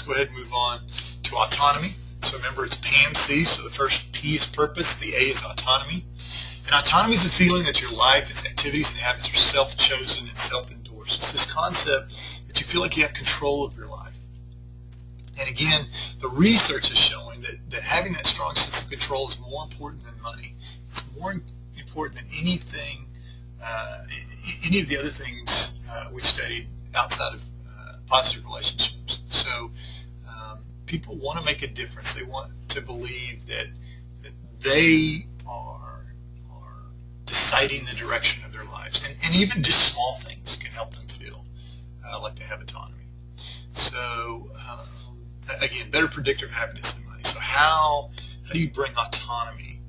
go ahead and move on to autonomy. So remember, it's PAM-C, so the first P is purpose, the A is autonomy. And autonomy is a feeling that your life, its activities and habits are self-chosen and self-endorsed. It's this concept that you feel like you have control of your life. And again, the research is showing that having that strong sense of control is more important than money. It's more important than anything, any of the other things we studied outside of positive relationships. So people want to make a difference. They want to believe that they are deciding the direction of their lives. And even just small things can help them feel like they have autonomy. So again, better predictor of happiness than money. So how do you bring autonomy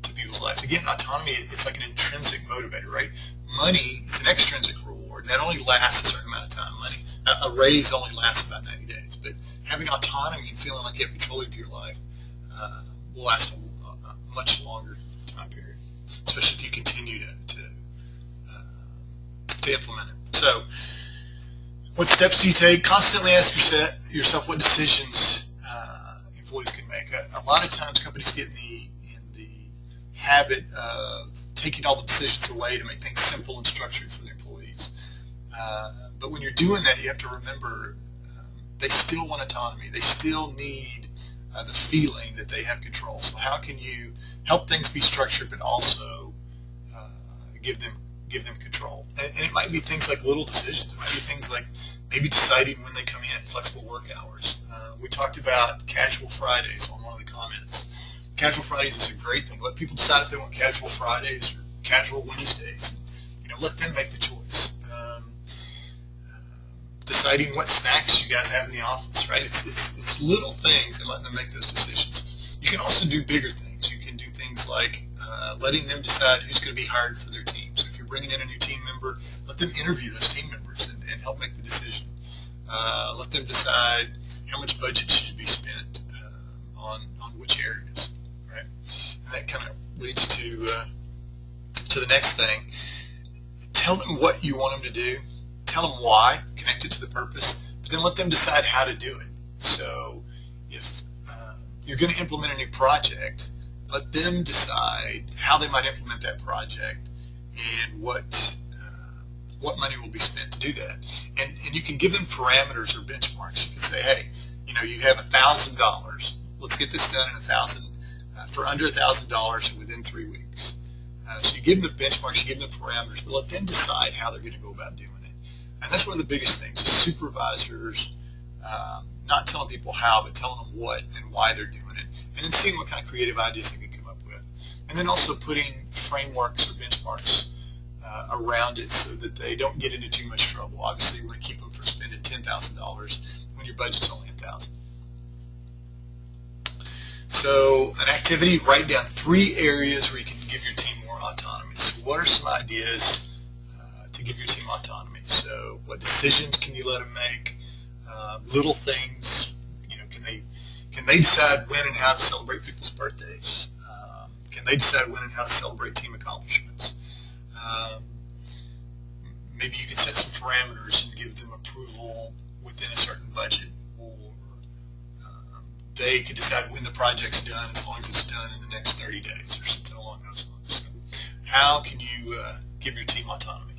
to people's lives? Again, autonomy, it's like an intrinsic motivator, right? Money is an extrinsic reward. That only lasts a certain amount of time. Money, a raise only lasts about 90 days. But having autonomy and feeling like you have control of your life will last a much longer time period, especially if you continue to implement it. So what steps do you take? Constantly ask yourself what decisions employees can make. A lot of times companies get in the habit of taking all the decisions away to make things simple and structured for the employees. But when you're doing that, you have to remember they still want autonomy. They still need the feeling that they have control. So how can you help things be structured but also give them control? And it might be things like little decisions. It might be things like maybe deciding when they come in, flexible work hours. We talked about casual Fridays on one of the comments. Casual Fridays is a great thing. Let people decide if they want casual Fridays or casual Wednesdays. Let them make the choice. Deciding what snacks you guys have in the office, right? It's little things and letting them make those decisions. You can also do bigger things. You can do things like letting them decide who's going to be hired for their team. So if you're bringing in a new team member, let them interview those team members and help make the decision. Let them decide how much budget should be spent on which areas, right? And that kind of leads to the next thing. Tell them what you want them to do. Tell them why, connect it to the purpose, but then let them decide how to do it. So if you're going to implement a new project, let them decide how they might implement that project and what money will be spent to do that. And you can give them parameters or benchmarks. You can say, hey, you have $1,000. Let's get this done in for under $1,000 within 3 weeks. So you give them the benchmarks, you give them the parameters, but let them decide how they're going to go about doing it. And that's one of the biggest things, is supervisors not telling people how, but telling them what and why they're doing it, and then seeing what kind of creative ideas they can come up with. And then also putting frameworks or benchmarks around it so that they don't get into too much trouble. Obviously, you want to keep them from spending $10,000 when your budget's only $1,000. So an activity, write down 3 areas where you can give your team more autonomy. So what are some ideas to give your team autonomy? So what decisions can you let them make? Little things, can they decide when and how to celebrate people's birthdays? Can they decide when and how to celebrate team accomplishments? Maybe you can set some parameters and give them approval within a certain budget, or they can decide when the project's done as long as it's done in the next 30 days or something along those lines. So how can you give your team autonomy?